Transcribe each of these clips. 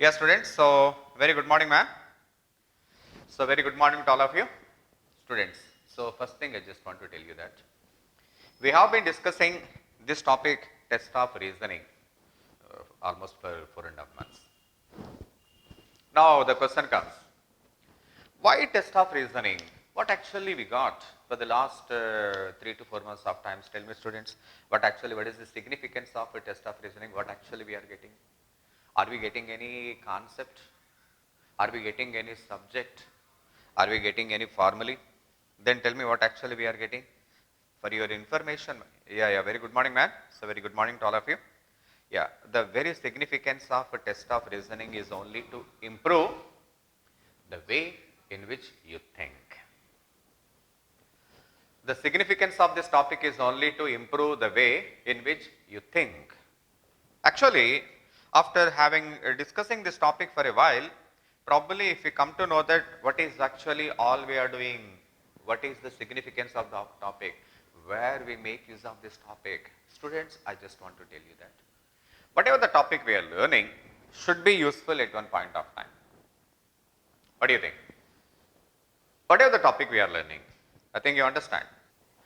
Yes, students. So, very good morning, ma'am. So, very good morning to all of you, students. So, first thing I just want to tell you that we have been discussing this topic, test of reasoning, almost for 4.5 months. Now, the question comes: why test of reasoning? What actually we got for the last 3 to 4 months of times? Tell me, students, what is the significance of a test of reasoning? What actually we are getting? Are we getting any concept? Are we getting any subject? Are we getting any formulae? Then tell me what actually we are getting. For your information, yeah, very good morning, man. So, very good morning to all of you. Yeah, the very significance of a test of reasoning is only to improve the way in which you think. The significance of this topic is only to improve the way in which you think. Actually, after having discussing this topic for a while, probably if we come to know that what is actually all we are doing, what is the significance of the topic, where we make use of this topic, students, I just want to tell you that whatever the topic we are learning should be useful at one point of time. What do you think? Whatever the topic we are learning, I think you understand.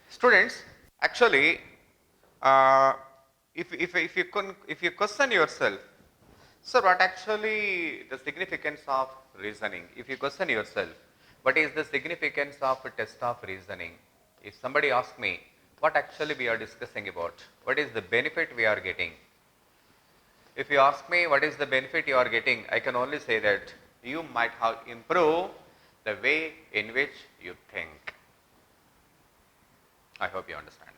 Students, actually, uh, if you question yourself, sir, what actually the significance of reasoning? If you question yourself, what is the significance of a test of reasoning? If somebody asks me, what actually we are discussing about? What is the benefit we are getting? If you ask me what is the benefit you are getting, I can only say that you might have improved the way in which you think. I hope you understand.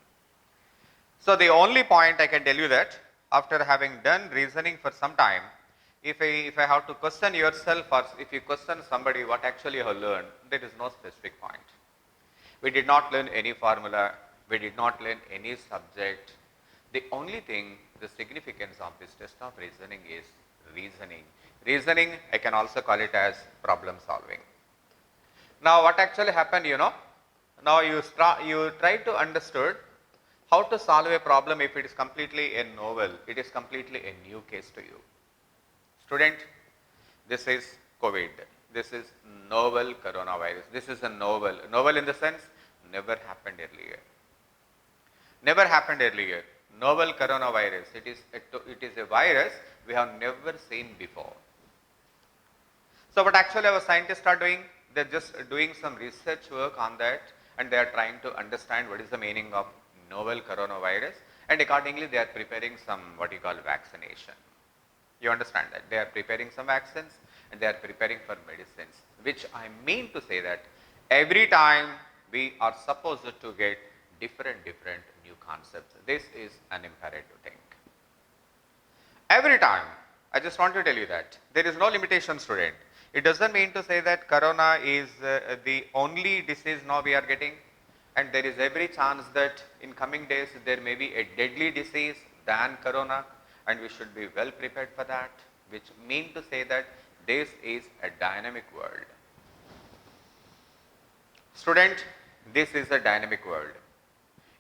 So, the only point I can tell you that after having done reasoning for some time, if I have to question yourself or if you question somebody what actually you have learned, there is no specific point. We did not learn any formula, we did not learn any subject. The only thing, the significance of this test of reasoning is reasoning. Reasoning, I can also call it as problem solving. Now, what actually happened, now you try to understand how to solve a problem if it is completely a novel, it is completely a new case to you. Student, this is COVID. This is novel coronavirus. This is a novel. Novel in the sense, never happened earlier. Never happened earlier. Novel coronavirus. It is a virus we have never seen before. So what actually our scientists are doing, they're just doing some research work on that and they are trying to understand what is the meaning of novel coronavirus and accordingly they are preparing some what you call vaccination. You understand that? They are preparing some vaccines and they are preparing for medicines, which I mean to say that every time we are supposed to get different new concepts. This is an imperative thing. Every time, I just want to tell you that there is no limitation, student. It doesn't mean to say that corona is the only disease now we are getting and there is every chance that in coming days there may be a deadly disease than corona and we should be well prepared for that, which mean to say that this is a dynamic world. Student, this is a dynamic world.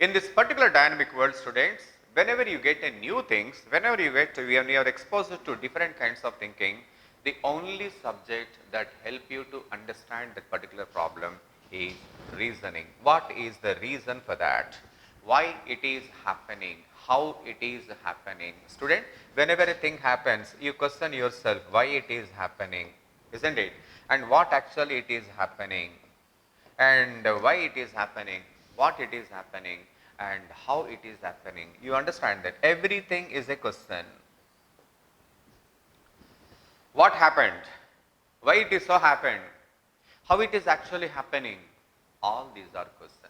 In this particular dynamic world, students, whenever you get a new things, when you are exposed to different kinds of thinking, the only subject that help you to understand that particular problem is reasoning. What is the reason for that? Why it is happening? How it is happening? Student, whenever a thing happens, you question yourself why it is happening, isn't it? And what actually it is happening? And why it is happening, what it is happening and how it is happening. You understand that everything is a question. What happened? Why it is so happened? How it is actually happening? All these are questions.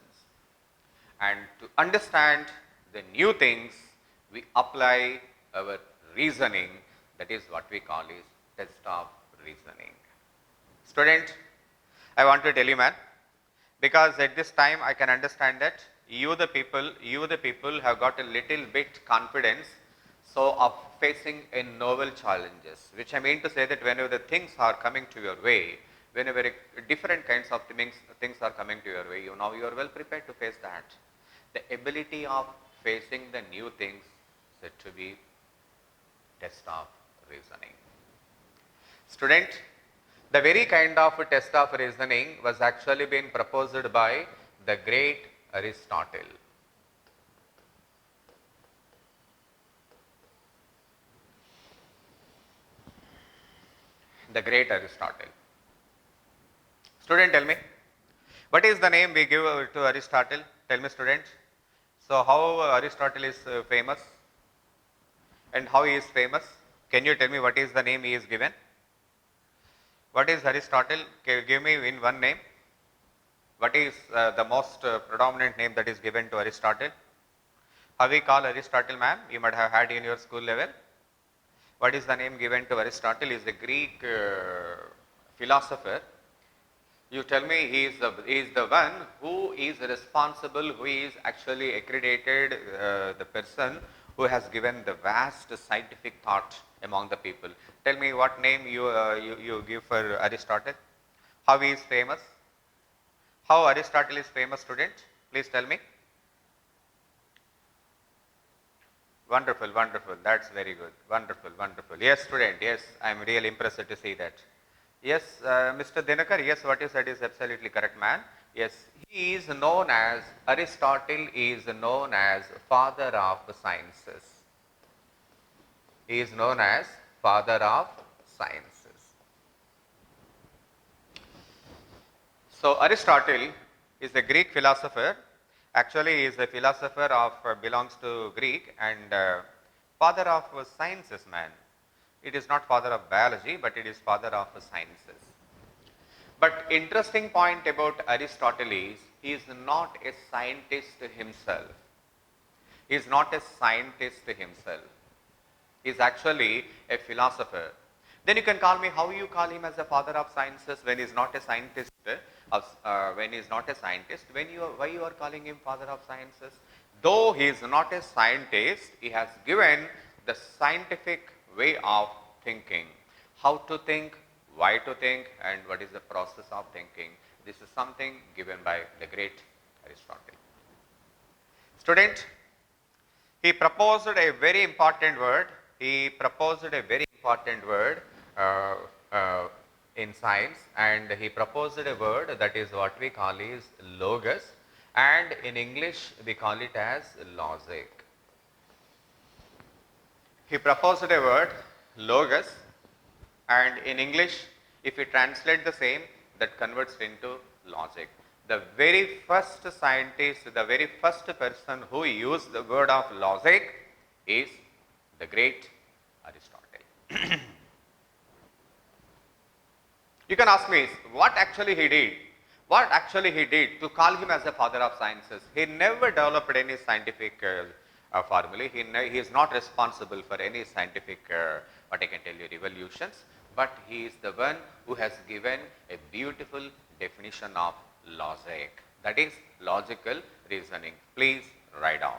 And to understand the new things, we apply our reasoning. That is what we call is test of reasoning. Student, I want to tell you, man, because at this time I can understand that you the people have got a little bit confidence so of facing a novel challenges, which I mean to say that whenever the things are coming to your way, whenever different kinds of things are coming to your way, you are well prepared to face that. The ability of facing the new things said to be test of reasoning. Student, the very kind of test of reasoning was actually been proposed by the great Aristotle. The great Aristotle. Student, tell me, what is the name we give to Aristotle? Tell me, student. So, how Aristotle is famous and how he is famous? Can you tell me what is the name he is given? What is Aristotle? Give me in one name. What is the most predominant name that is given to Aristotle? How we call Aristotle, ma'am? You might have had in your school level. What is the name given to Aristotle? He is a Greek philosopher. You tell me he is the one who is responsible, who is actually accredited, the person who has given the vast scientific thought among the people. Tell me what name you give for Aristotle. How he is famous? How Aristotle is famous, student? Please tell me. Wonderful, wonderful. That's very good. Wonderful, wonderful. Yes, student. Yes, I am really impressed to see that. Yes, Mr. Dinakar, yes, what you said is absolutely correct, man. Yes, he is known as, Aristotle is known as father of sciences. He is known as father of sciences. So, Aristotle is a Greek philosopher. Actually, he is a philosopher of, belongs to Greek and father of sciences, man. It is not father of biology, but it is father of sciences. But interesting point about Aristotle is, he is not a scientist himself. He is not a scientist himself. He is actually a philosopher. Then you can call me, how you call him as a father of sciences when he is not a scientist? When he is not a scientist, why you are calling him father of sciences? Though he is not a scientist, he has given the scientific way of thinking. How to think, why to think, and what is the process of thinking. This is something given by the great Aristotle. Student, he proposed a very important word. He proposed a very important word uh, uh, in science, and he proposed a word that is what we call is logos, and in English we call it as logic. He proposed a word logos, and in English if we translate the same, that converts into logic. The very first scientist, the very first person who used the word of logic is the great Aristotle. You can ask me, what actually he did? What actually he did to call him as a father of sciences? He never developed any scientific formulae. He is not responsible for any scientific, what I can tell you, revolutions, but he is the one who has given a beautiful definition of logic. That is logical reasoning. Please write down.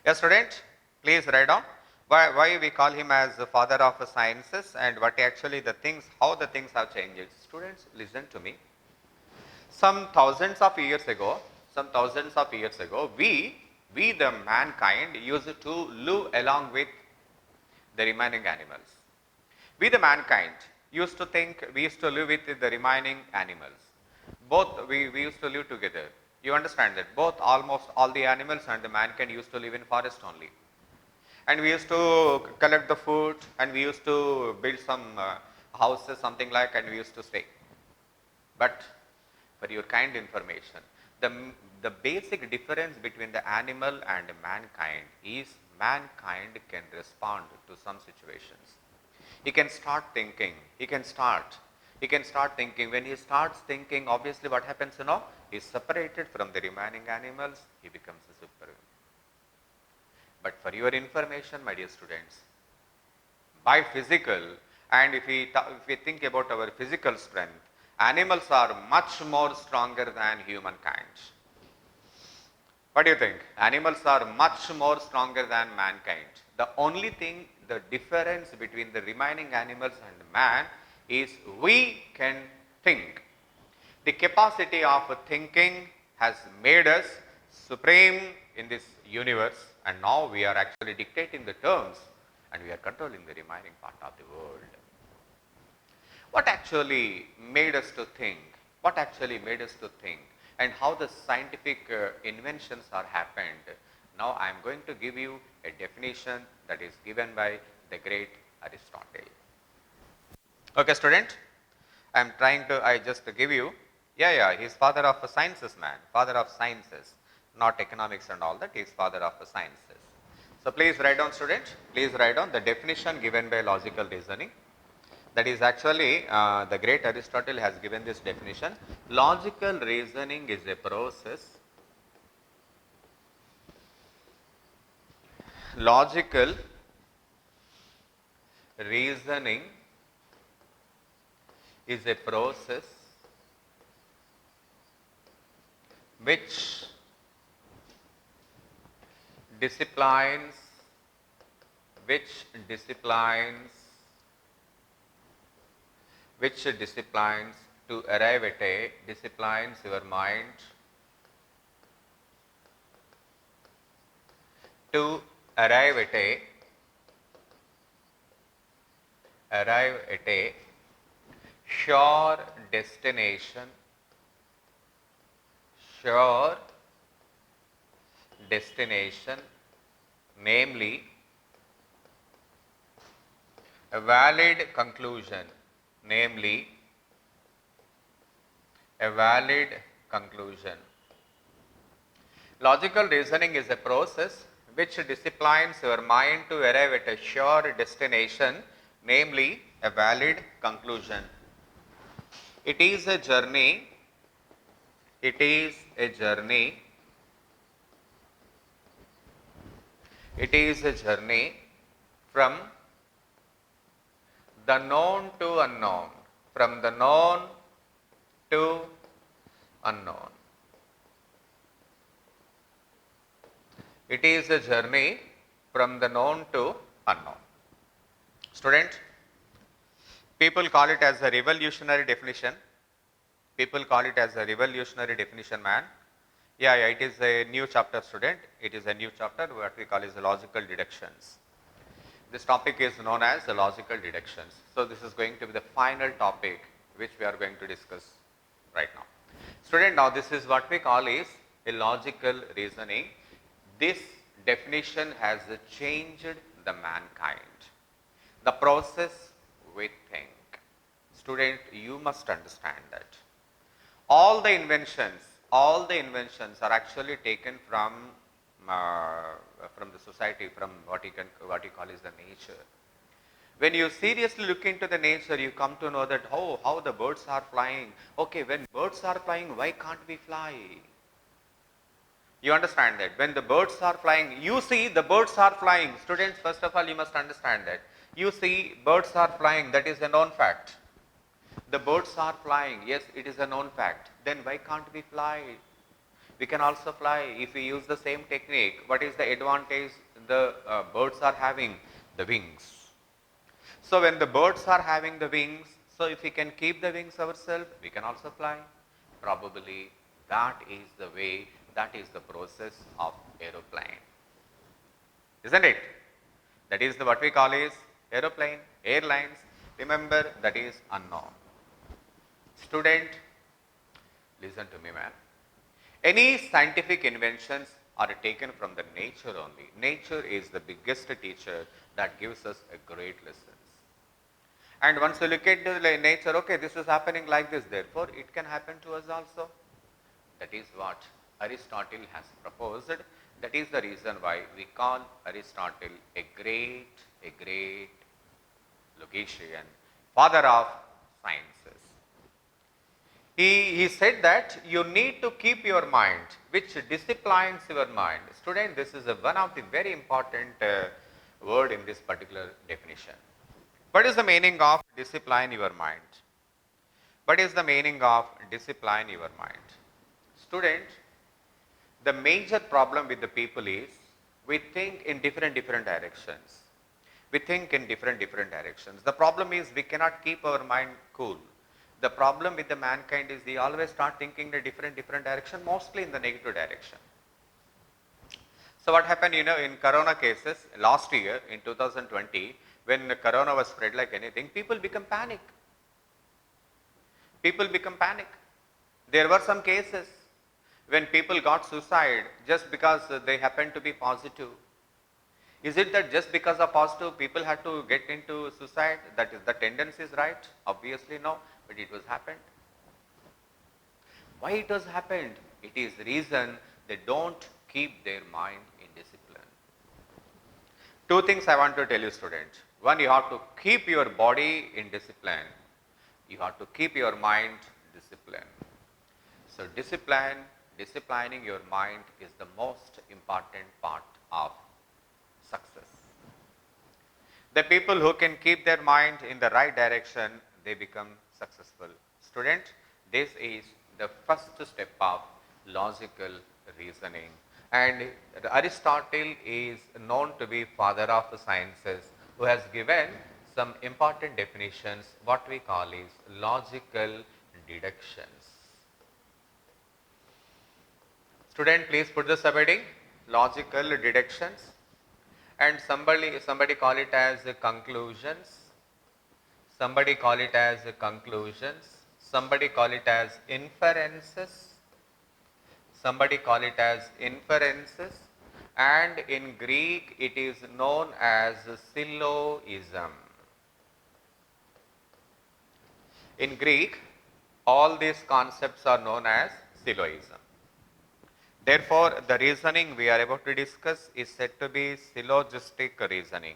Yes, student, please write down. Why we call him as the father of sciences and what actually the things, how the things have changed. Students, listen to me. Some thousands of years ago, we the mankind used to live along with the remaining animals. We the mankind used to think, we used to live with the remaining animals. Both we used to live together. You understand that both almost all the animals and the mankind used to live in forest only. And we used to collect the food and we used to build some houses, something like, and we used to stay. But for your kind information, the basic difference between the animal and mankind is mankind can respond to some situations. He can start thinking, he can start thinking. When he starts thinking, obviously what happens, he is separated from the remaining animals, he becomes a superhuman. But for your information, my dear students, by physical, and if we think about our physical strength, animals are much more stronger than humankind. What do you think? Animals are much more stronger than mankind. The only thing, the difference between the remaining animals and man is we can think. The capacity of thinking has made us supreme in this universe, and now we are actually dictating the terms and we are controlling the remaining part of the world. what actually made us to think, what actually made us to think, and how the scientific inventions are happened. Now I am going to give you a definition that is given by the great Aristotle. Okay, student, I am trying to, I just give you, he's father of sciences, man, father of sciences, not economics and all that, he's father of sciences. So please write down, student, please write down the definition given by logical reasoning. That is actually the great Aristotle has given this definition. Logical reasoning is a process. Logical reasoning is a process which disciplines to arrive at a, disciplines your mind to arrive at a sure destination, namely a valid conclusion, Logical reasoning is a process which disciplines your mind to arrive at a sure destination, namely a valid conclusion. It is a journey from the known to unknown, It is a journey from the known to unknown. Student, people call it as a revolutionary definition. Man. Yeah, it is a new chapter, student. It is a new chapter, what we call is logical deductions. This topic is known as the logical deductions. So this is going to be the final topic which we are going to discuss right now. Student, now this is what we call is a logical reasoning. This definition has changed the mankind. The process we think. Student, you must understand that. All the inventions are actually taken from the society, from what you call is the nature. When you seriously look into the nature, you come to know that how the birds are flying. Okay, when birds are flying, why can't we fly? You understand that when the birds are flying, you see the birds are flying. Students, first of all, you must understand that. You see birds are flying, that is a known fact. The birds are flying, yes, it is a known fact. Then why can't we fly? We can also fly if we use the same technique. What is the advantage the birds are having? The wings. So when the birds are having the wings, so if we can keep the wings ourselves, we can also fly. Probably that is the way, that is the process of aeroplane. Isn't it? That is what we call is aeroplane, airlines. Remember, that is unknown. Student, listen to me, man. Any scientific inventions are taken from the nature only. Nature is the biggest teacher that gives us a great lessons. And once you look at the nature, okay, this is happening like this, therefore it can happen to us also. That is what Aristotle has proposed. That is the reason why we call Aristotle a great logician, father of sciences. He said that you need to keep your mind, which disciplines your mind. Student, this is one of the very important word in this particular definition. What is the meaning of discipline your mind? What is the meaning of discipline your mind? Student, the major problem with the people is we think in different directions. We think in different directions. The problem is we cannot keep our mind cool. The problem with the mankind is they always start thinking in a different direction, mostly in the negative direction. So what happened, in corona cases last year in 2020, when corona was spread like anything, people become panic. People become panic. There were some cases when people got suicide just because they happened to be positive. Is it that just because of positive people had to get into suicide? That is the tendency is right? Obviously no, but it was happened. Why it has happened? It is the reason they don't keep their mind in discipline. Two things I want to tell you, students. One, you have to keep your body in discipline. You have to keep your mind discipline. So disciplining your mind is the most important part of success. The people who can keep their mind in the right direction, they become successful. Student, this is the first step of logical reasoning. And Aristotle is known to be father of the sciences, who has given some important definitions, what we call is logical deductions. Student, please put the subheading, logical deductions, and somebody call it as conclusions, somebody call it as conclusions, somebody call it as inferences, somebody call it as inferences, and in Greek it is known as syllogism. In Greek, all these concepts are known as syllogism. Therefore, the reasoning we are about to discuss is said to be syllogistic reasoning.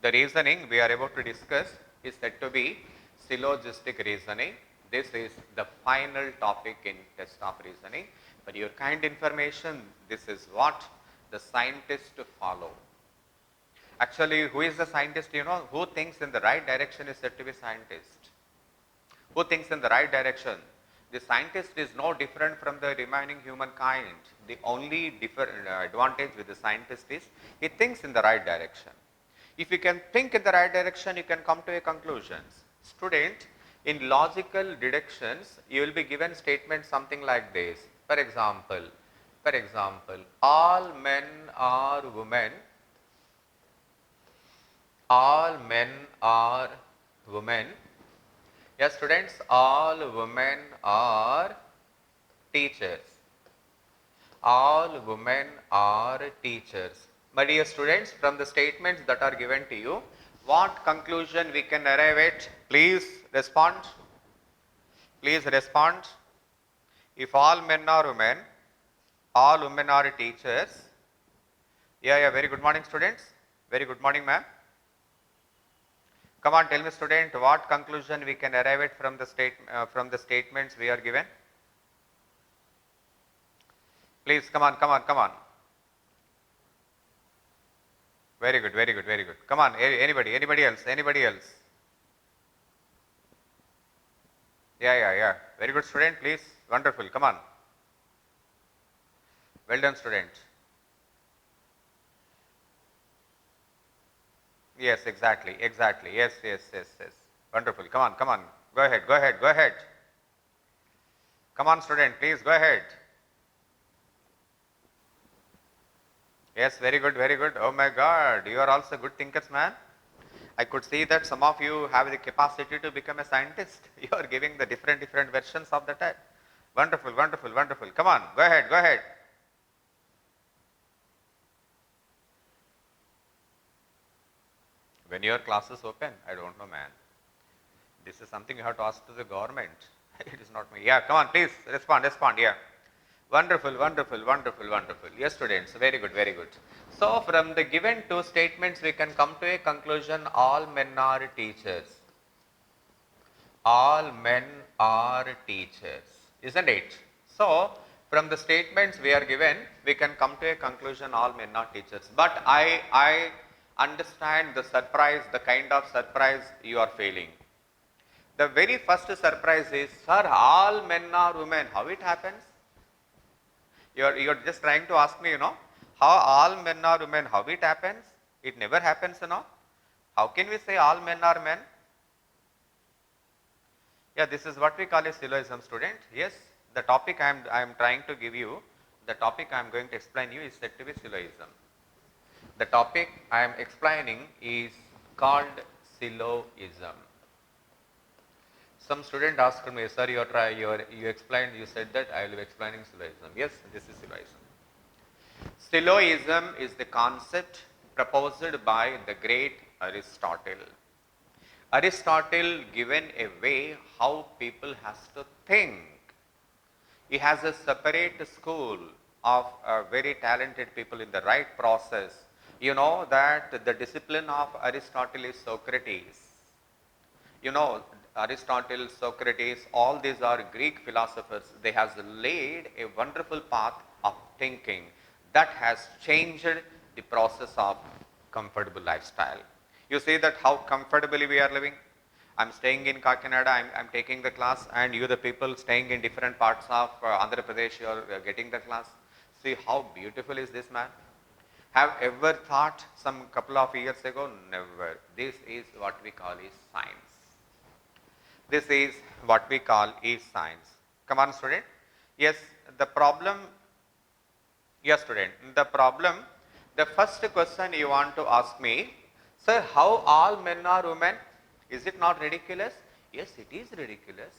The reasoning we are about to discuss is said to be syllogistic reasoning. This is the final topic in test of reasoning. For your kind information, this is what the scientists follow. Actually, who is the scientist? You know, who thinks in the right direction is said to be scientist. Who thinks in the right direction? The scientist is no different from the remaining humankind. The only advantage with the scientist is he thinks in the right direction. If you can think in the right direction, you can come to a conclusion. Student, in logical deductions, you will be given statements something like this. For example, all men are women. All men are women. Yes, students, all women are teachers. All women are teachers. My dear students, from the statements that are given to you, what conclusion we can arrive at? Please respond. Please respond. If all men are women, all women are teachers. Yeah, very good morning, students. Very good morning, ma'am. Come on, tell me, student, what conclusion we can arrive at from the statements we are given? Please, come on. Very good. Come on, anybody else? Yeah. Very good, student, please. Wonderful, come on. Well done, student. Yes, exactly. Yes. Wonderful. Come on. Go ahead. Come on, student, please go ahead. Yes, very good. Oh my God, you are also good thinkers, man. I could see that some of you have the capacity to become a scientist. You are giving the different versions of the test. Wonderful. Come on, go ahead. When your classes open, I don't know, man. This is something you have to ask to the government. It is not me. Yeah, come on, please respond. Yeah. Wonderful. Yes, students, very good. So, from the given two statements, we can come to a conclusion: all men are teachers. All men are teachers, isn't it? So, from the statements we are given, we can come to a conclusion: all men are teachers. But I understand the surprise, the kind of surprise you are feeling. The very first surprise is, sir, all men are women. How it happens? You're just trying to ask me, how all men are women. How it happens? It never happens, How can we say all men are men? Yeah, this is what we call a syllogism, student. Yes, the topic I am trying to give you, the topic I am going to explain you is said to be syllogism. The topic I am explaining is called syllogism. Some student asked me, sir, you explained, you said that I will be explaining syllogism. Yes, this is syllogism. Syllogism is the concept proposed by the great Aristotle. Aristotle given a way how people has to think. He has a separate school of very talented people in the right process. You know that the discipline of Aristotle is Socrates. You know, Aristotle, Socrates, all these are Greek philosophers. They have laid a wonderful path of thinking that has changed the process of comfortable lifestyle. You see that how comfortably we are living. I'm staying in Kakinada, I'm taking the class, and you the people staying in different parts of Andhra Pradesh, you are getting the class. See how beautiful is this man. Have ever thought some couple of years ago? Never. This is what we call is science. This is what we call is science. Come on, student. Yes, the problem, yes, student, the problem, the first question you want to ask me, sir, how all men are women? Is it not ridiculous? Yes, it is ridiculous.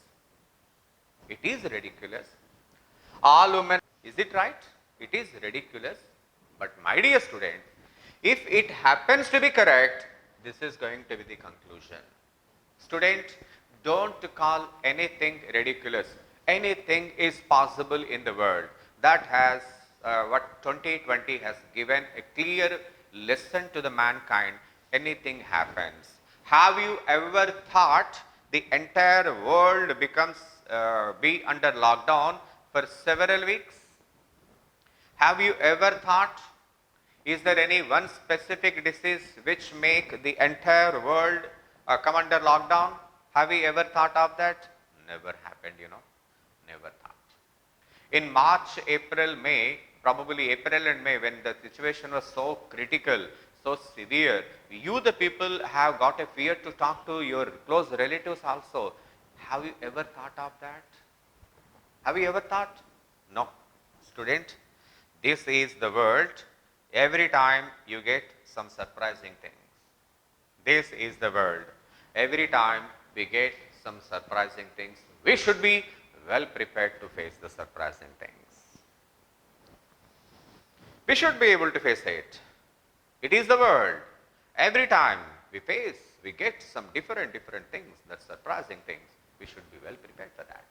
It is ridiculous. All women, is it right? It is ridiculous. But my dear student, if it happens to be correct, this is going to be the conclusion. Student, don't call anything ridiculous. Anything is possible in the world. That has what 2020 has given a clear lesson to the mankind. Anything happens. Have you ever thought the entire world becomes be under lockdown for several weeks? Have you ever thought, is there any one specific disease which make the entire world come under lockdown? Have you ever thought of that? Never happened, you know. Never thought. In March, April, May, probably April and May, when the situation was so critical, so severe, you the people have got a fear to talk to your close relatives also. Have you ever thought of that? Have you ever thought? No. Student, this is the world. Every time you get some surprising things. This is the world. Every time we get some surprising things, we should be well prepared to face the surprising things. We should be able to face it. It is the world. Every time we face, we get some different things, that surprising things. We should be well prepared for that.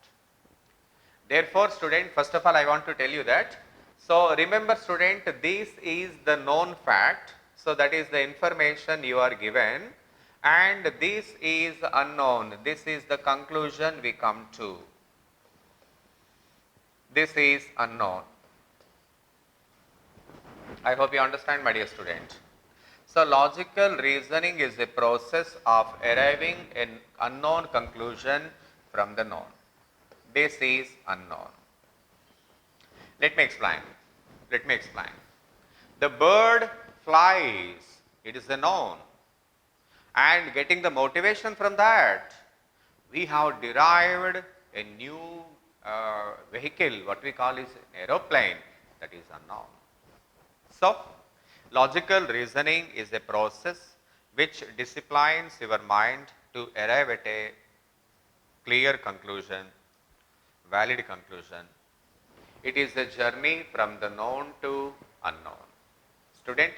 Therefore, student, first of all, I want to tell you that. So, remember student, this is the known fact. So, that is the information you are given, and this is unknown. This is the conclusion we come to. This is unknown. I hope you understand, my dear student. So, logical reasoning is a process of arriving an unknown conclusion from the known. This is unknown. Let me explain. Let me explain. The bird flies. It is a known. And getting the motivation from that, we have derived a new vehicle, what we call is aeroplane, that is unknown. So, logical reasoning is a process which disciplines your mind to arrive at a clear conclusion, valid conclusion. It is a journey from the known to unknown. Student,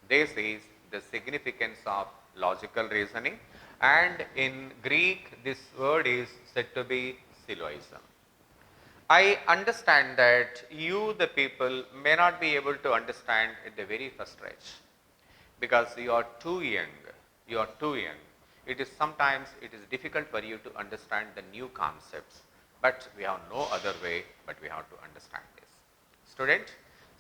this is the significance of logical reasoning, and in Greek this word is said to be syllogism. I understand that you the people may not be able to understand at the very first stretch because you are too young. You are too young. It is sometimes it is difficult for you to understand the new concepts, but we have no other way but we have to understand this. Student,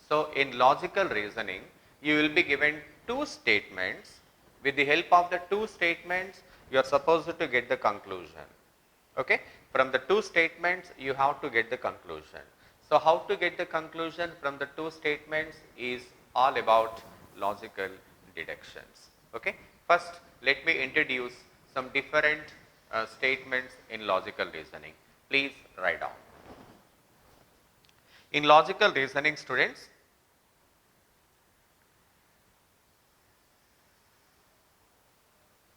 so in logical reasoning you will be given two statements. With the help of the two statements you are supposed to get the conclusion. Okay? From the two statements you have to get the conclusion. So, how to get the conclusion from the two statements is all about logical deductions. Okay? First, let me introduce some different statements in logical reasoning. Please write down. In logical reasoning, students,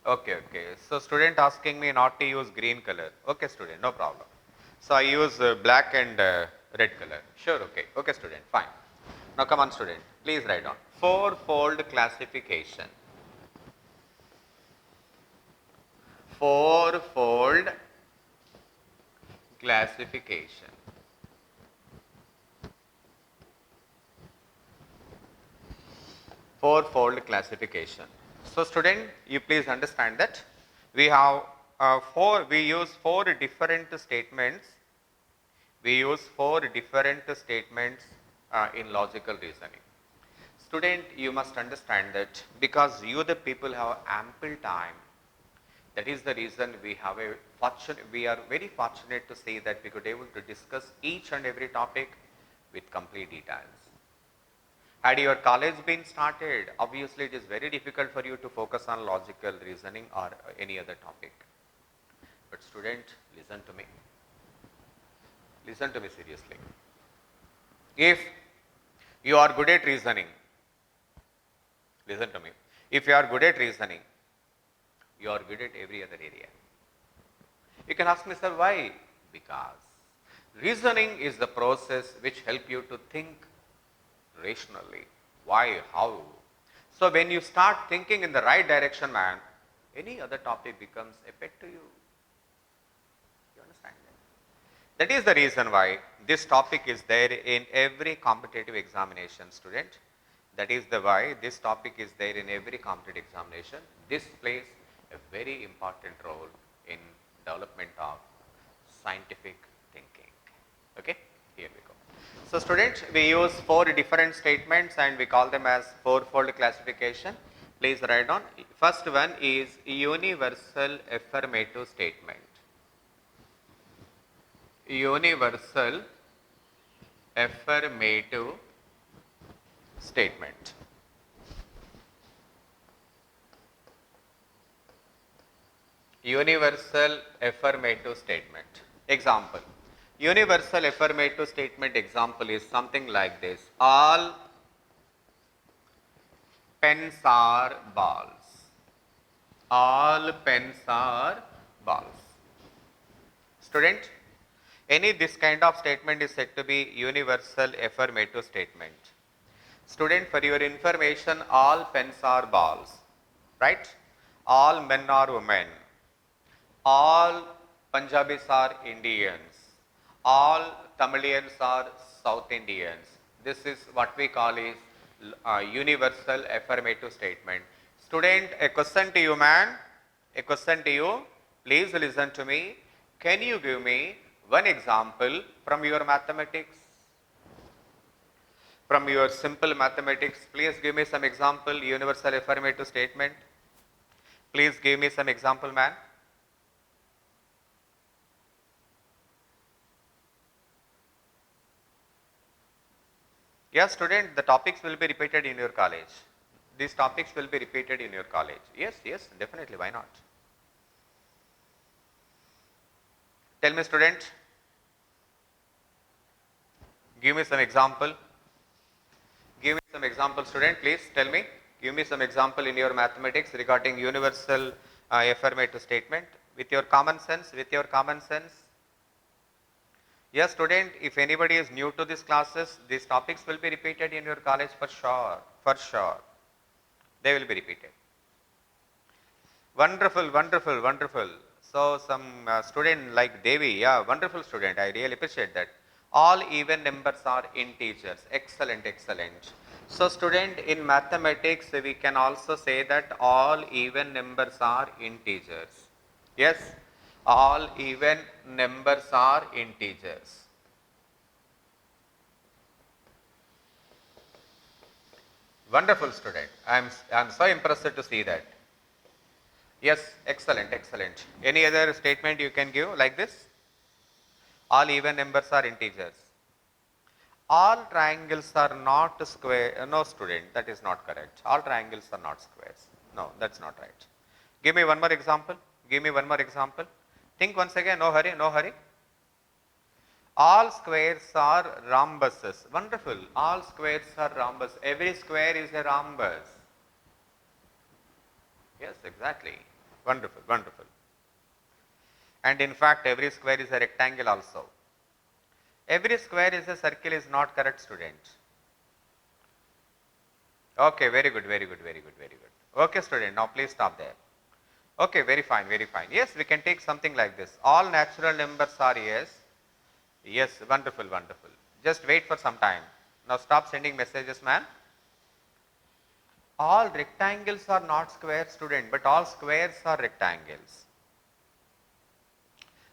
Okay, okay. So student asking me not to use green color. Okay, student, no problem. So I use black and red color. Sure, okay. Okay, student, fine. Now come on, student. Please write down. Fourfold classification. Fourfold classification. Fourfold classification. So student, you please understand that we have we use four different statements. We use four different statements in logical reasoning. Student, you must understand that because you the people have ample time, that is the reason we are very fortunate to say that we could able to discuss each and every topic with complete details. Had your college been started, obviously it is very difficult for you to focus on logical reasoning or any other topic. But student, listen to me. Listen to me seriously. If you are good at reasoning, listen to me. If you are good at reasoning, you are good at every other area. You can ask me, sir, why? Because reasoning is the process which help you to think rationally. Why? How? So when you start thinking in the right direction, man, any other topic becomes a pet to you. You understand that? That is the reason why this topic is there in every competitive examination, student. That is the why this topic is there in every competitive examination. This plays a very important role in development of scientific thinking. Okay, here we go. So students, we use four different statements and we call them as fourfold classification. Please write down. First one is universal affirmative statement. Universal affirmative statement. Universal affirmative statement. Example. Universal affirmative statement example is something like this. All pens are balls. All pens are balls. Student, any this kind of statement is said to be universal affirmative statement. Student, for your information, all pens are balls, right? All men are women. All Punjabis are Indians. All Tamilians are South Indians. This is what we call is universal affirmative statement. Student, a question to you, man. A question to you. Please listen to me. Can you give me one example from your mathematics? From your simple mathematics, please give me some example, universal affirmative statement. Please give me some example, man. Yes, student, the topics will be repeated in your college. These topics will be repeated in your college. Yes, yes, definitely, why not? Tell me, student, give me some example. Give me some example, student, please tell me. Give me some example in your mathematics regarding universal affirmative statement with your common sense, with your common sense. Yes, student, if anybody is new to these classes, these topics will be repeated in your college for sure, for sure. They will be repeated. Wonderful, wonderful, wonderful. So some student like Devi, yeah, wonderful student. I really appreciate that. All even numbers are integers. Excellent, excellent. So student, in mathematics, we can also say that all even numbers are integers. Yes, all even numbers are integers. Wonderful student. I'm so impressed to see that. Yes, excellent, excellent. Any other statement you can give like this? All even numbers are integers. All triangles are not square. No, student, that is not correct. All triangles are not squares. No, that's not right. Give me one more example. Give me one more example. Think once again. No hurry, no hurry. All squares are rhombuses. Wonderful. All squares are rhombus. Every square is a rhombus. Yes, exactly. Wonderful, wonderful. And in fact, every square is a rectangle also. Every square is a circle is not correct, student. Okay, very good, very good, very good, very good. Okay, student, now please stop there. Okay, very fine, very fine. Yes, we can take something like this. All natural numbers are yes. Yes, wonderful, wonderful. Just wait for some time. Now stop sending messages, man. All rectangles are not square, student, but all squares are rectangles.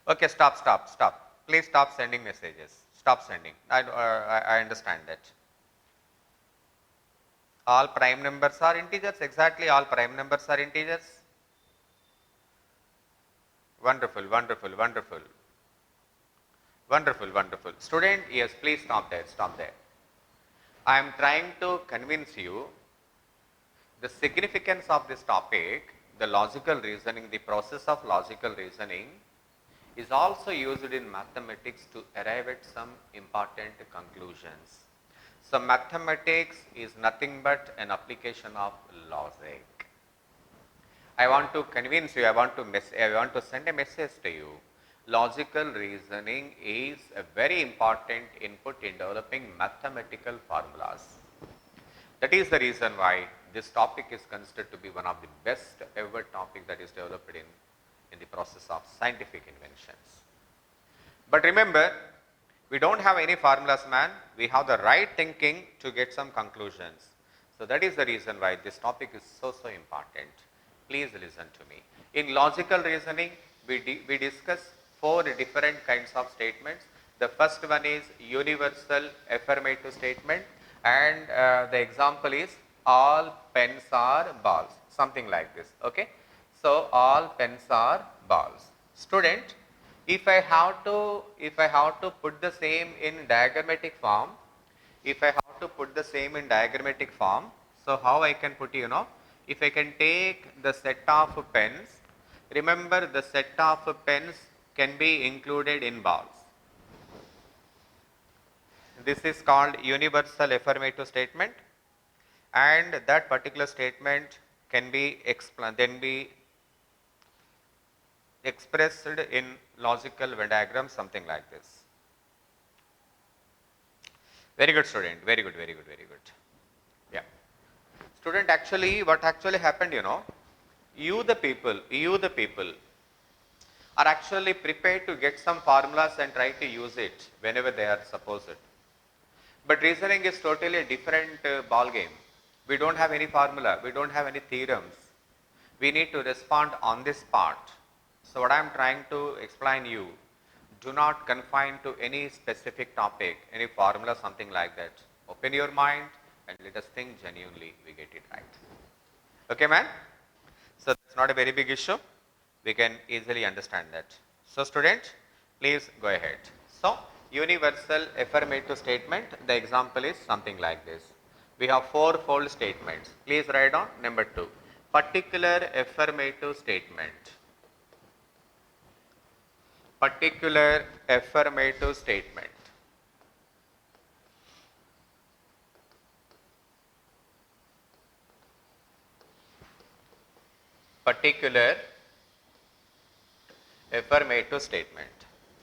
Okay, stop, stop, stop. Please stop sending messages. Stop sending. I understand that. All prime numbers are integers. Exactly, all prime numbers are integers. Wonderful, wonderful, wonderful. Wonderful, wonderful. Student, yes, please stop there, stop there. I am trying to convince you the significance of this topic, the logical reasoning, the process of logical reasoning is also used in mathematics to arrive at some important conclusions. So mathematics is nothing but an application of logic. I want to convince you, I want to send a message to you. Logical reasoning is a very important input in developing mathematical formulas. That is the reason why this topic is considered to be one of the best ever topic that is developed in the process of scientific inventions. But remember, we don't have any formulas, man. We have the right thinking to get some conclusions. So that is the reason why this topic is so important. Please listen to me. In logical reasoning, we discuss 4 different kinds of statements. The first one is universal affirmative statement, and the example is all pens are balls, something like this. Okay. So all pens are balls. Student, if I have to put the same in diagrammatic form, so how I can put, if I can take the set of pens, remember the set of pens can be included in balls. This is called universal affirmative statement, and that particular statement can be expressed in logical Venn diagram, something like this. Very good, student. Very good, very good, very good. Yeah. Student, actually, what actually happened, you the people are actually prepared to get some formulas and try to use it whenever they are supposed. But reasoning is totally a different ball game. We don't have any formula. We don't have any theorems. We need to respond on this part. So what I am trying to explain you, do not confine to any specific topic, any formula, something like that. Open your mind and let us think genuinely, we get it right. Okay, man? So that's not a very big issue. We can easily understand that. So student, please go ahead. So universal affirmative statement, the example is something like this. We have 4-fold statements. Please write down number 2. Particular affirmative statement. Particular affirmative statement. Particular affirmative statement.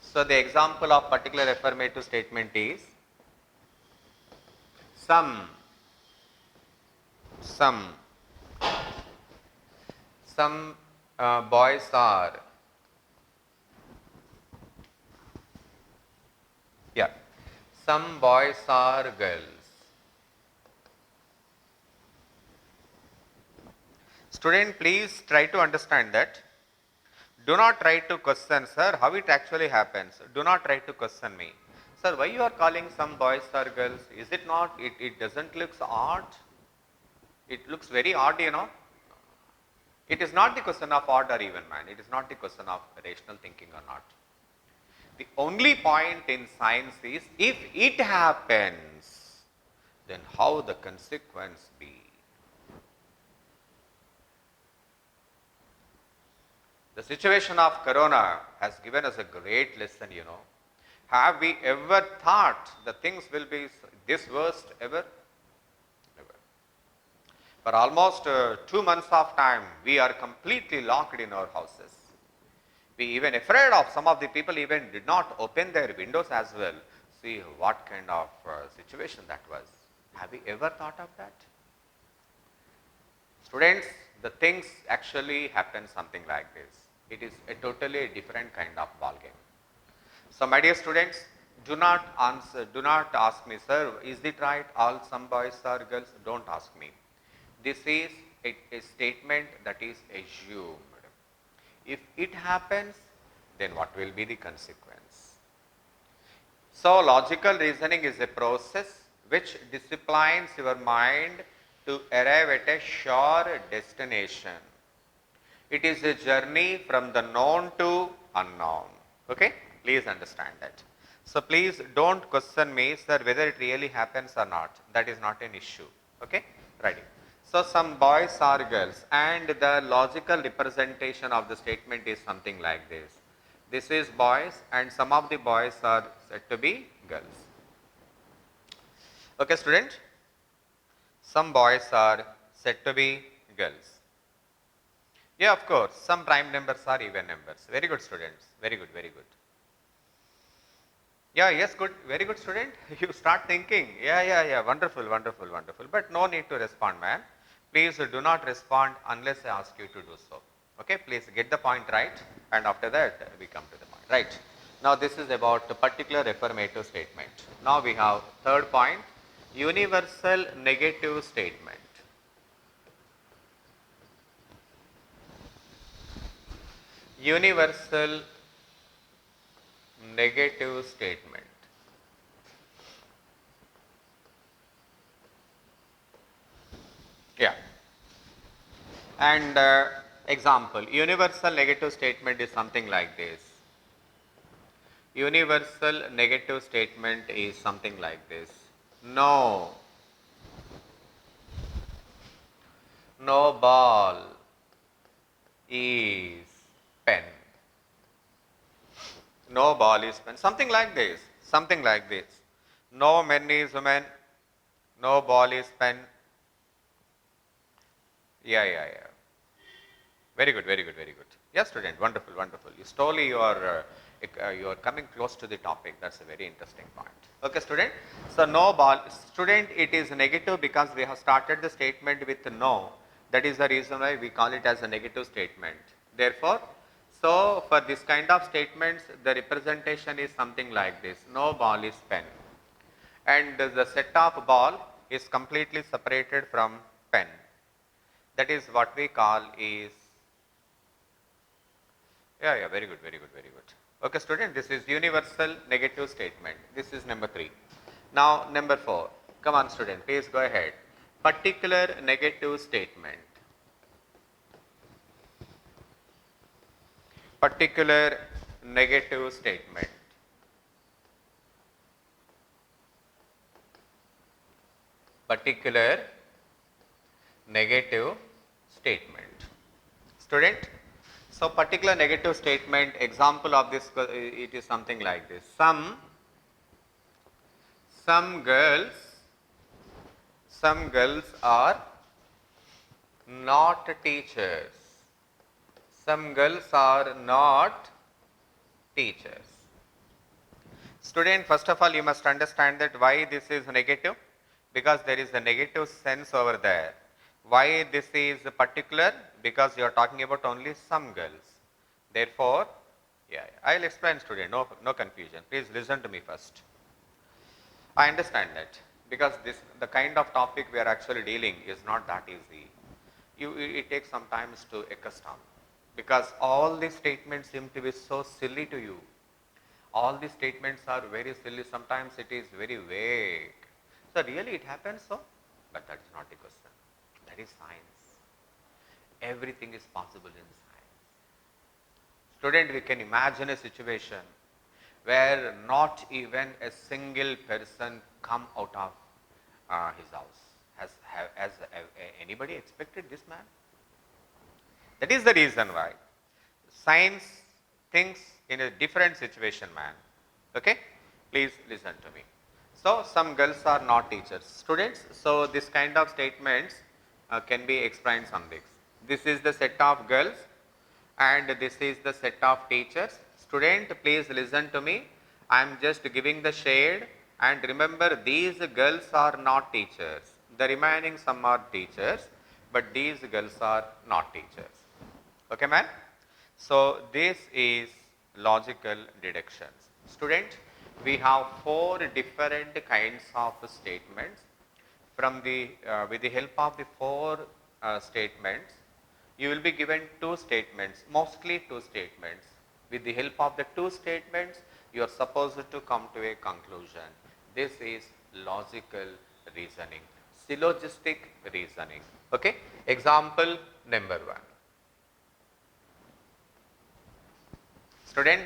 So the example of particular affirmative statement is some boys are, yeah, some boys are girls. Student, please try to understand that. Do not try to question, sir, how it actually happens. Do not try to question me. Sir, why you are calling some boys or girls? Is it not, it doesn't look odd? It looks very odd, It is not the question of odd or even, man. It is not the question of rational thinking or not. The only point in science is, if it happens, then how the consequence be? The situation of corona has given us a great lesson, Have we ever thought the things will be this worst ever? Never. For almost 2 months of time, we are completely locked in our houses. We even afraid of some of the people even did not open their windows as well. See what kind of situation that was. Have you ever thought of that? Students, the things actually happen something like this. It is a totally different kind of ball game. So my dear students, do not ask me, sir, is it right? All some boys or girls? Don't ask me. This is a statement that is assumed. If it happens, then what will be the consequence? So logical reasoning is a process which disciplines your mind to arrive at a sure destination. It is a journey from the known to unknown. Okay? Please understand that. So please don't question me, sir, whether it really happens or not. That is not an issue. Okay? Ready. So some boys are girls, and the logical representation of the statement is something like this. This is boys, and some of the boys are said to be girls. Okay, student? Some boys are said to be girls. Yeah, of course, some prime numbers are even numbers. Very good, students. Very good, very good. Yeah, yes, good, very good, student. You start thinking. Yeah, wonderful, wonderful, wonderful. But no need to respond, man. Please do not respond unless I ask you to do so. Okay, please get the point right, and after that we come to the point. Right. Now this is about a particular affirmative statement. Now we have third point, universal negative statement. Universal negative statement. Yeah. And example, universal negative statement is something like this. Universal negative statement is something like this. No. No ball is pen. No ball is pen. Something like this. Something like this. No men is woman. No ball is pen. Yeah. Very good, very good, very good. Yes, student. Wonderful, wonderful. You are coming close to the topic. That's a very interesting point. Okay, student. So no ball. Student, it is negative because we have started the statement with no. That is the reason why we call it as a negative statement. Therefore, so for this kind of statements, the representation is something like this. No ball is pen. And the set of ball is completely separated from pen. That is what we call is, yeah, very good, very good, very good. Okay, student, this is universal negative statement. This is number 3. Now, number 4. Come on, student, please go ahead. Particular negative statement. Particular negative statement. Particular negative statement. Student, so particular negative statement, example of this, it is something like this. Some girls are not teachers. Some girls are not teachers. Student, first of all, you must understand that why this is negative, because there is a negative sense over there. Why this is particular? Because you are talking about only some girls. Therefore, yeah, I will explain, student, no confusion. Please listen to me first. I understand that because the kind of topic we are actually dealing is not that easy. It takes some time to accustom, because all these statements seem to be so silly to you. All these statements are very silly. Sometimes it is very vague. So really it happens so? But that is not the question. That is science. Everything is possible in science. Student, we can imagine a situation where not even a single person come out of his house. Has anybody expected this, man? That is the reason why science thinks in a different situation, man. Okay? Please listen to me. So some girls are not teachers. Students, so this kind of statements can be explained some things. This is the set of girls and this is the set of teachers. Student, please listen to me. I am just giving the shade, and remember these girls are not teachers. The remaining some are teachers, but these girls are not teachers. Okay, man? So this is logical deductions. Student, we have four different kinds of statements. From the with the help of the four statements, you will be given two statements, mostly two statements. With the help of the two statements, you are supposed to come to a conclusion. This is logical reasoning, syllogistic reasoning. Okay. Example number one. Student,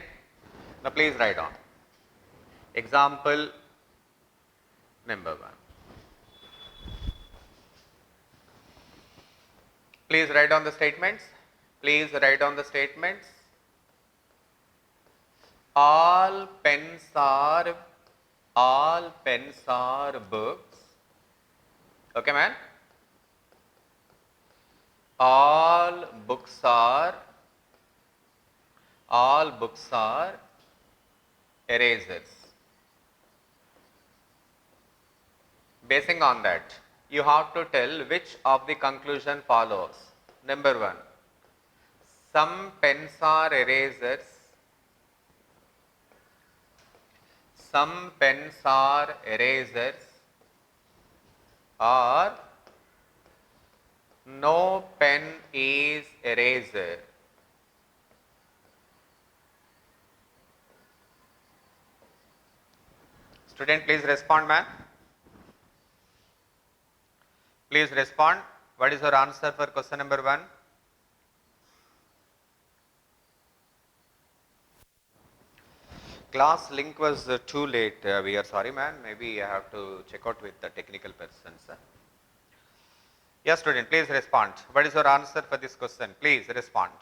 now please write on. Example number one. Please write down the statements. Please write down the statements. All pens are books. Okay, man? All books are erasers. Basing on that, you have to tell which of the conclusion follows. Number one, some pens are erasers. Some pens are erasers, or no pen is eraser. Student, please respond, man. Please respond. What is your answer for question number one? Class link was too late. We are sorry, man. Maybe I have to check out with the technical persons. Yes, student, please respond. What is your answer for this question? Please respond.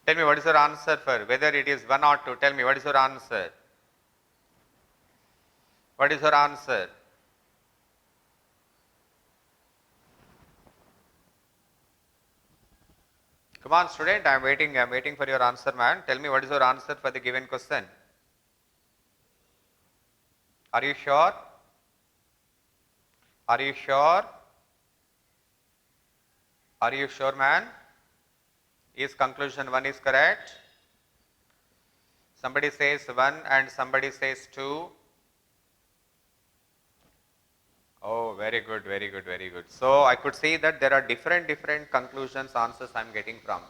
Tell me what is your answer for whether it is one or two. Tell me what is your answer. What is your answer? Come on, student, I am waiting for your answer, man. Tell me what is your answer for the given question. Are you sure? Are you sure? Are you sure, man? Is conclusion one is correct? Somebody says one and somebody says two. Oh, very good, very good, very good. So I could see that there are different conclusions, answers I am getting from.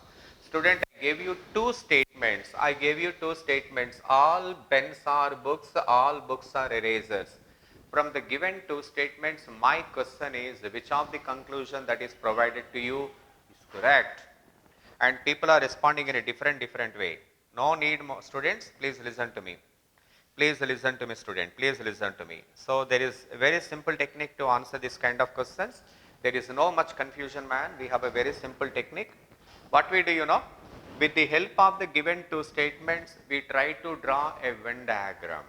Student, I gave you two statements. I gave you two statements. All pens are books, all books are erasers. From the given two statements, my question is which of the conclusion that is provided to you is correct? And people are responding in a different way. No need more. Students, please listen to me. Please listen to me, student. Please listen to me. So there is a very simple technique to answer this kind of questions. There is no much confusion, man. We have a very simple technique. What we do, you know, with the help of the given two statements, we try to draw a Venn diagram.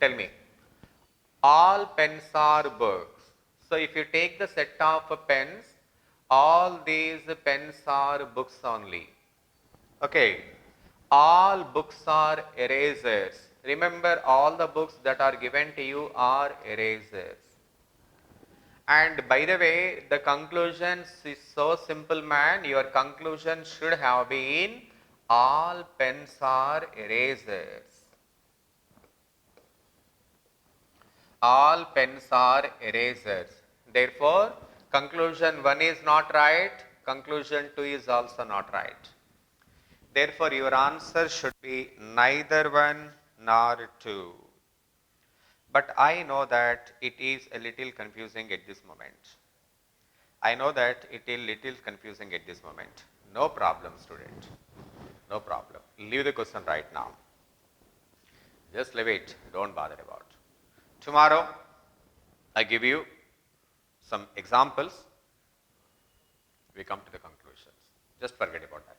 Tell me, all pens are books. So if you take the set of pens, all these pens are books only. Okay. All books are erasers. Remember, all the books that are given to you are erasers. And by the way, the conclusion is so simple, man. Your conclusion should have been all pens are erasers. All pens are erasers. Therefore, conclusion 1 is not right, conclusion 2 is also not right. Therefore, your answer should be neither 1 nor 2. But I know that it is a little confusing at this moment. I know that it is little confusing at this moment. No problem, student. No problem. Leave the question right now. Just leave it. Don't bother about. Tomorrow, I give you some examples. We come to the conclusions. Just forget about that.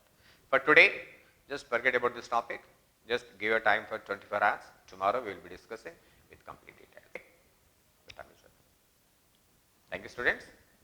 For today, just forget about this topic. Just give your time for 24 hours. Tomorrow, we will be discussing with with complete details. Okay. Thank you, students.